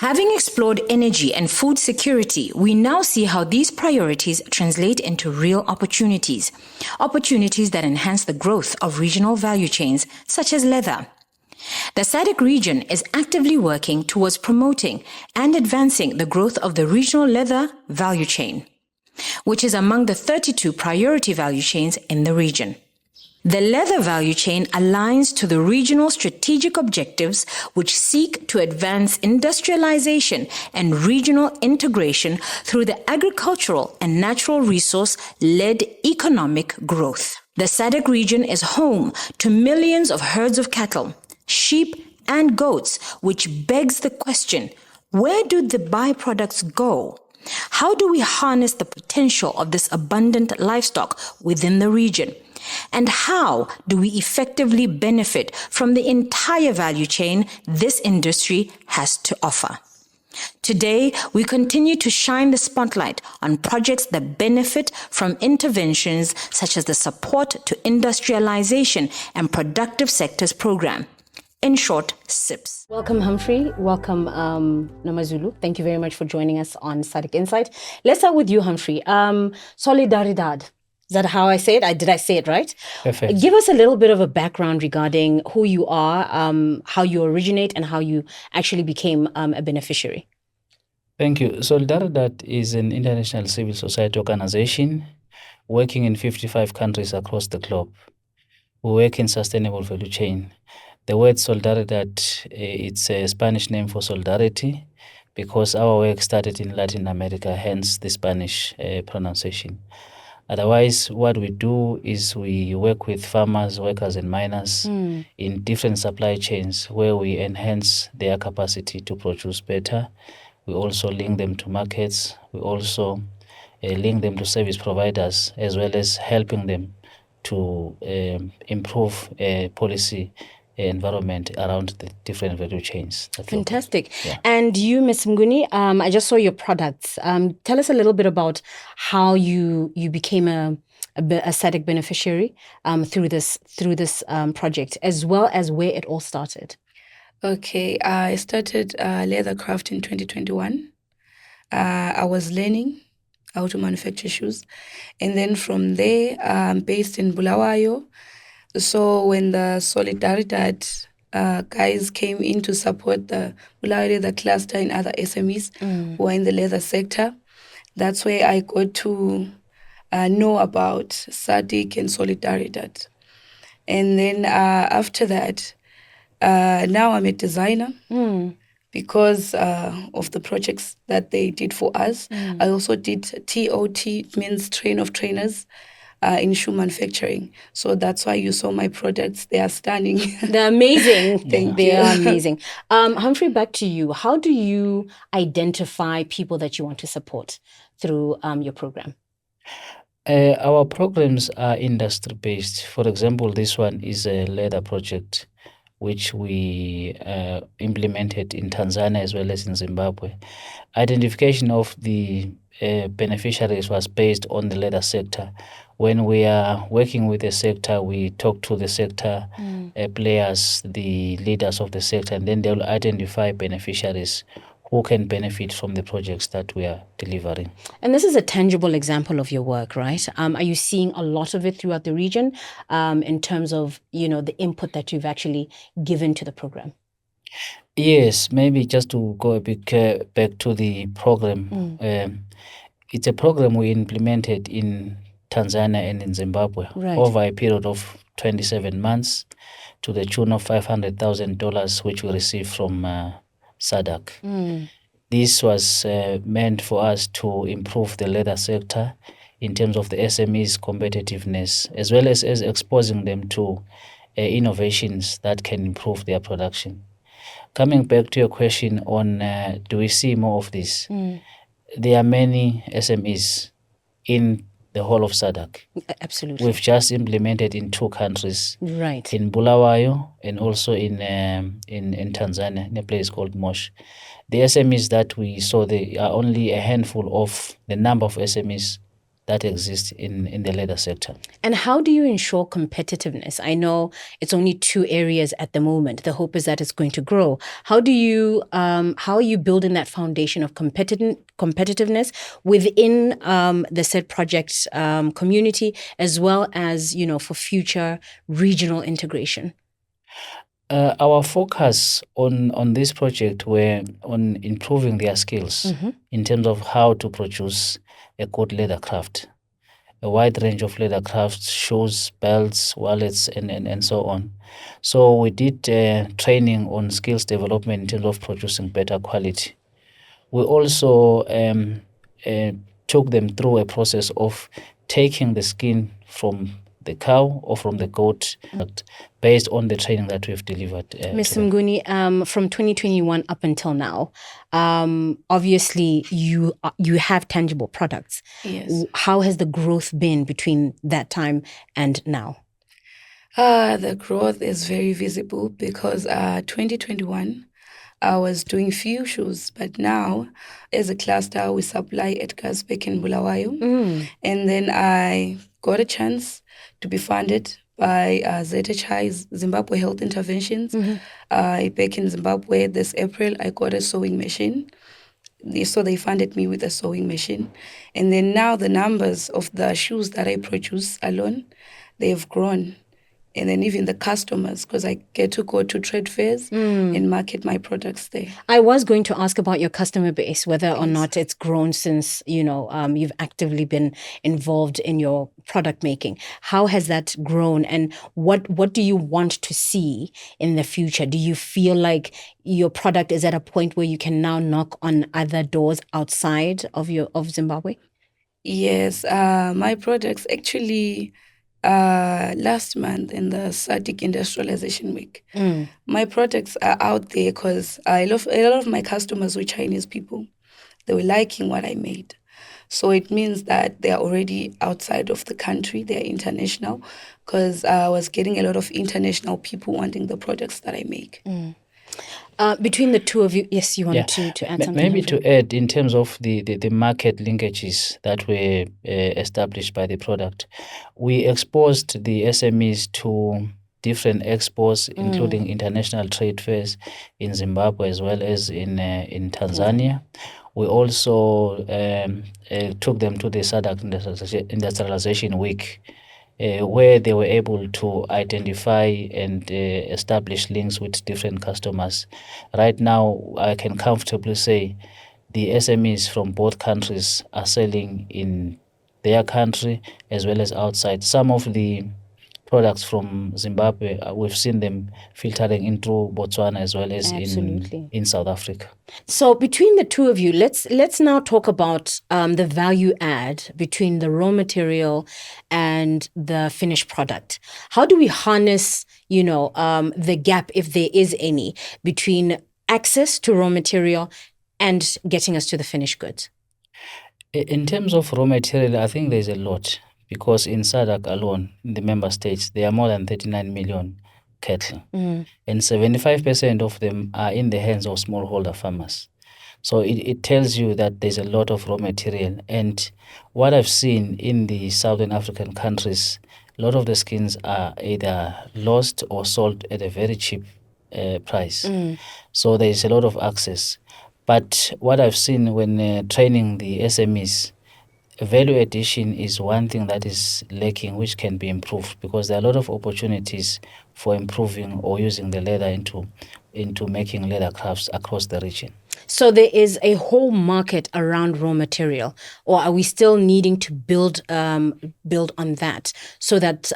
Having explored energy and food security, we now see how these priorities translate into real opportunities that enhance the growth of regional value chains, such as leather. The SADC region is actively working towards promoting and advancing the growth of the regional leather value chain, which is among the 32 priority value chains in the region. The leather value chain aligns to the regional strategic objectives which seek to advance industrialization and regional integration through the agricultural and natural resource-led economic growth. The SADC region is home to millions of herds of cattle, sheep, and goats, which begs the question, where do the byproducts go? How do we harness the potential of this abundant livestock within the region? And how do we effectively benefit from the entire value chain this industry has to offer? Today, we continue to shine the spotlight on projects that benefit from interventions such as the Support to Industrialization and Productive Sectors Program. In short, SIPS. Welcome, Humphrey. Welcome, Nomazulu. Thank you very much for joining us on SADC Insight. Let's start with you, Humphrey. Solidaridad. Is that how I say it? Did I say it right? Perfect. Give us a little bit of a background regarding who you are, how you originate, and how you actually became a beneficiary. Thank you. Solidaridad is an international civil society organization working in 55 countries across the globe. We work in sustainable value chain. The word Solidaridad, it's a Spanish name for solidarity because our work started in Latin America, hence the Spanish pronunciation. Otherwise, what we do is we work with farmers, workers, and miners in different supply chains where we enhance their capacity to produce better. We also link them to markets. We also link them to service providers, as well as helping them to improve policy environment around the different value chains. Fantastic. Yeah. And you, Ms. Mguni, I just saw your products. Tell us a little bit about how you became a SADC beneficiary through this project, as well as where it all started. Okay, I started leather craft in 2021. I was learning how to manufacture shoes. And then from there, I'm based in Bulawayo. So when the Solidaridad guys came in to support the Bulawayo leather cluster and other SMEs who are in the leather sector, that's where I got to know about SADC and Solidaridad. And then after that, now I'm a designer because of the projects that they did for us. I also did TOT, means train of trainers, in shoe manufacturing. So that's why you saw my products. They are stunning. They're amazing. Thank you. They are amazing. Humphrey, back to you. How do you identify people that you want to support through your program? Our programs are industry-based. For example, this one is a leather project which we implemented in Tanzania as well as in Zimbabwe. Identification of the beneficiaries was based on the leather sector. When we are working with the sector, we talk to the sector players, the leaders of the sector, and then they'll identify beneficiaries who can benefit from the projects that we are delivering. And this is a tangible example of your work, right? Are you seeing a lot of it throughout the region in terms of, the input that you've actually given to the program? Yes, maybe just to go a bit back to the program. It's a program we implemented in Tanzania and in Zimbabwe over a period of 27 months to the tune of $500,000, which we received from SADC. This was meant for us to improve the leather sector in terms of the SMEs' competitiveness, as well as exposing them to innovations that can improve their production. Coming back to your question on do we see more of this? There are many SMEs in the whole of SADC. Absolutely. We've just implemented in 2 countries. Right. In Bulawayo and also in Tanzania, in a place called Mosh. The SMEs that we saw, there are only a handful of the number of SMEs that exist in the leather sector. And how do you ensure competitiveness? I know it's only 2 areas at the moment. The hope is that it's going to grow. How are you building that foundation of competitiveness within the said project community, as well as, for future regional integration? Our focus on this project were on improving their skills in terms of how to produce a good leather craft. A wide range of leather crafts, shoes, belts, wallets, and so on. So we did training on skills development in terms of producing better quality. We also took them through a process of taking the skin from the cow or from the goat based on the training that we've delivered. Ms. Mguni, from 2021 up until now, obviously you have tangible products. Yes. How has the growth been between that time and now? The growth is very visible because 2021, I was doing few shoes, but now as a cluster, we supply at Gasbeck in Bulawayo. And then I got a chance to be funded by ZHI, Zimbabwe Health Interventions. Back in Zimbabwe this April, I got a sewing machine. So they funded me with a sewing machine. And then now the numbers of the shoes that I produce alone, they have grown. And then even the customers, because I get to go to trade fairs and market my products there. I was going to ask about your customer base, whether or not it's grown since, you've actively been involved in your product making. How has that grown, and what do you want to see in the future? Do you feel like your product is at a point where you can now knock on other doors outside of Zimbabwe? Yes, my products actually... last month in the SADC Industrialization Week, my products are out there because a lot of my customers were Chinese people. They were liking what I made. So it means that they are already outside of the country. They are international because I was getting a lot of international people wanting the products that I make. Between the two of you, yes, you wanted to add something? Maybe to add in terms of the market linkages that were established by the product, we exposed the SMEs to different expos, including international trade fairs in Zimbabwe as well as in Tanzania. We also took them to the SADC Industrialization Week, where they were able to identify and establish links with different customers. Right now, I can comfortably say the SMEs from both countries are selling in their country as well as outside. Some of the products from Zimbabwe, we've seen them filtering into Botswana as well as in South Africa. So between the two of you, let's now talk about the value add between the raw material and the finished product. How do we harness, the gap, if there is any, between access to raw material and getting us to the finished goods? In terms of raw material, I think there's a lot. Because in SADC alone, in the member states, there are more than 39 million cattle. And 75% of them are in the hands of smallholder farmers. So it tells you that there's a lot of raw material. And what I've seen in the Southern African countries, a lot of the skins are either lost or sold at a very cheap price. So there's a lot of access. But what I've seen when training the SMEs, value addition is one thing that is lacking, which can be improved, because there are a lot of opportunities for improving or using the leather into making leather crafts across the region. So there is a whole market around raw material, or are we still needing to build on that so that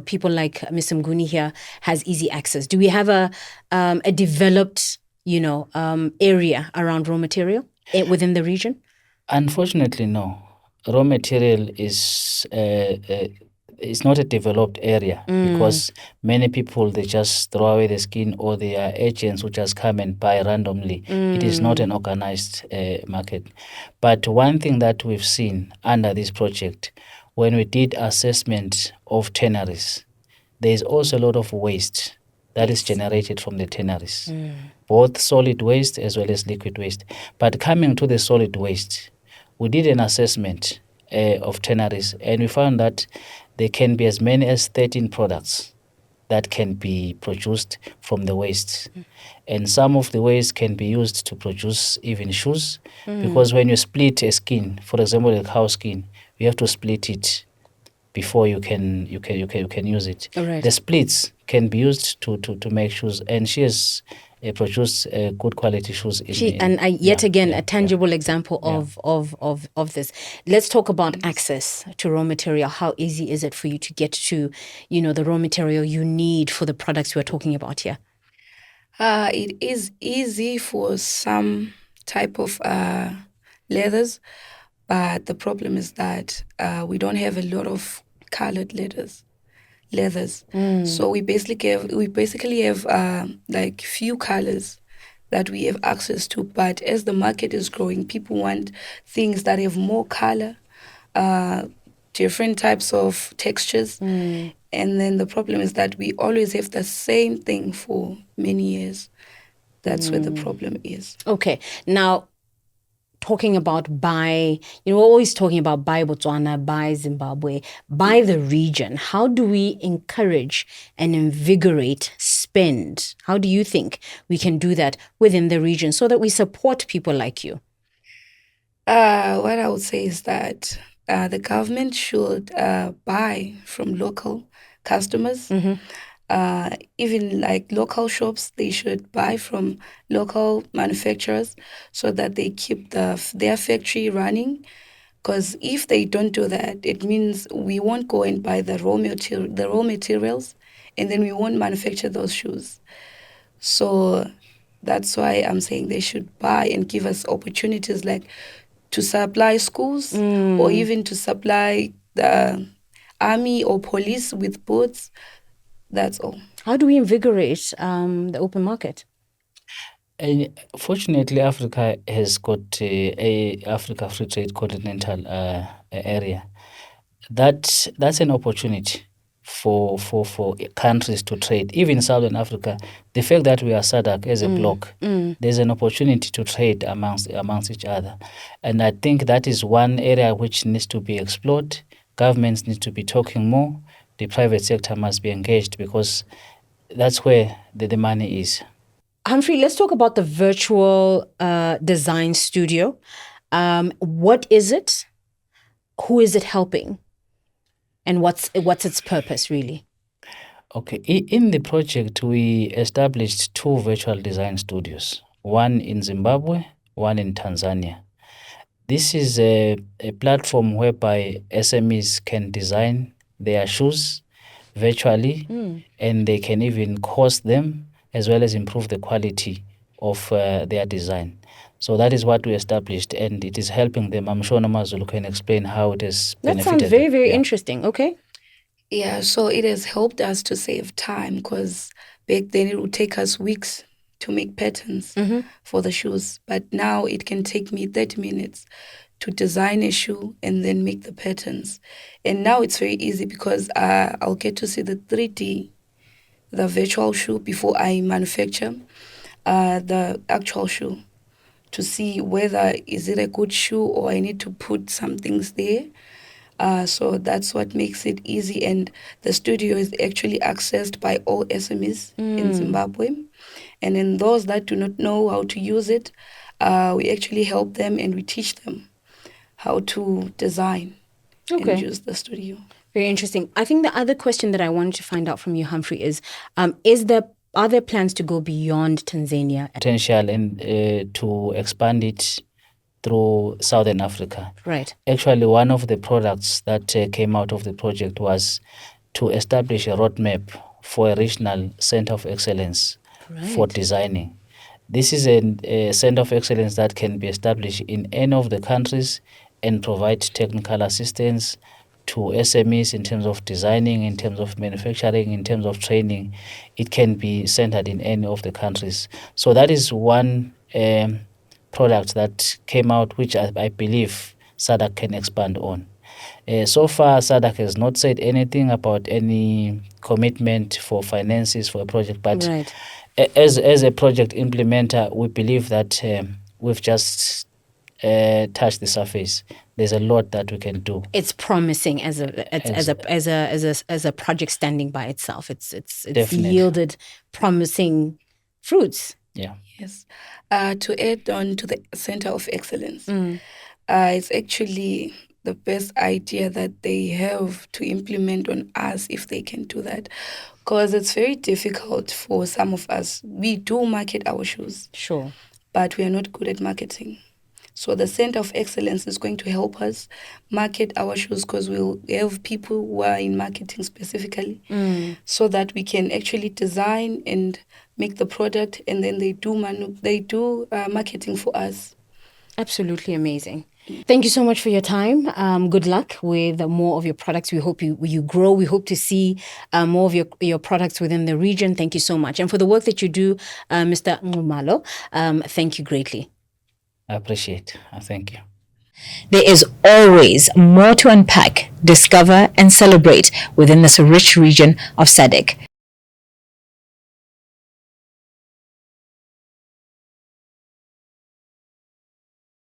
people like Ms. Mguni here has easy access? Do we have a developed area around raw material within the region? Unfortunately, no. Raw material is not a developed area because many people, they just throw away the skin, or they are agents who just come and buy randomly. It is not an organized market. But one thing that we've seen under this project, when we did assessment of tanneries, there is also a lot of waste that is generated from the tanneries, both solid waste as well as liquid waste. But coming to the solid waste, we did an assessment of tanneries, and we found that there can be as many as 13 products that can be produced from the waste. And some of the waste can be used to produce even shoes, because when you split a skin, for example, a cow skin, you have to split it before you can use it. Right. The splits can be used to make shoes, and she has produced good quality shoes. A tangible example of this. Let's talk about access to raw material. How easy is it for you to get to, the raw material you need for the products we're talking about here? It is easy for some type of leathers, but the problem is that we don't have a lot of colored leathers. So we basically have like few colors that we have access to. But as the market is growing, people want things that have more color, different types of textures. And then the problem is that we always have the same thing for many years. That's where the problem is. Okay. Now, talking about buy, we're always talking about buy Botswana, buy Zimbabwe, buy the region. How do we encourage and invigorate spend? How do you think we can do that within the region so that we support people like you? What I would say is that the government should buy from local customers. Even like local shops, they should buy from local manufacturers so that they keep their factory running. Because if they don't do that, it means we won't go and buy the raw materials, and then we won't manufacture those shoes. So that's why I'm saying they should buy and give us opportunities, like to supply schools or even to supply the army or police with boots. That's all. How do we invigorate the open market? Fortunately, Africa has got a Africa Free Trade Continental area. That's an opportunity for countries to trade. Even Southern Africa, the fact that we are SADC as a bloc, there's an opportunity to trade amongst each other. And I think that is one area which needs to be explored. Governments need to be talking more. The private sector must be engaged, because that's where the money is. Humphrey, let's talk about the virtual design studio. What is it? Who is it helping? And what's its purpose, really? Okay. In the project, we established 2 virtual design studios, one in Zimbabwe, one in Tanzania. This is a platform whereby SMEs can design their shoes virtually, and they can even cost them as well as improve the quality of their design. So that is what we established, and it is helping them. I'm sure Nomazulu can explain how it has benefited. That sounds very, very interesting. Okay. Yeah, so it has helped us to save time, because back then it would take us weeks to make patterns for the shoes. But now it can take me 30 minutes to design a shoe and then make the patterns. And now it's very easy, because I'll get to see the 3D, the virtual shoe, before I manufacture the actual shoe, to see whether is it a good shoe or I need to put some things there. So that's what makes it easy. And the studio is actually accessed by all SMEs in Zimbabwe. And then those that do not know how to use it, we actually help them and we teach them how to design and use the studio. Very interesting. I think the other question that I wanted to find out from you, Humphrey, is are there plans to go beyond Tanzania? Potential and to expand it through Southern Africa. Right. Actually, one of the products that came out of the project was to establish a roadmap for a regional center of excellence for designing. This is a center of excellence that can be established in any of the countries and provide technical assistance to SMEs in terms of designing, in terms of manufacturing, in terms of training. It can be centered in any of the countries. So that is one product that came out, which I believe SADC can expand on. So far, SADC has not said anything about any commitment for finances for a project, but as a project implementer, we believe that we've just touch the surface. There's a lot that we can do. It's promising as a project standing by itself. It's Definitely. yielded promising fruits. Yeah. Yes. To add on to the Center of Excellence, it's actually the best idea that they have to implement on us if they can do that. Because it's very difficult for some of us. We do market our shoes, Sure. but we are not good at marketing. So the Center of Excellence is going to help us market our shoes, because we'll have people who are in marketing specifically, so that we can actually design and make the product, and then they do marketing for us. Absolutely amazing. Thank you so much for your time. Good luck with more of your products. We hope you grow. We hope to see more of your products within the region. Thank you so much. And for the work that you do, Mr. Xhumayo, thank you greatly. I appreciate. Thank you. There is always more to unpack, discover, and celebrate within this rich region of SADC.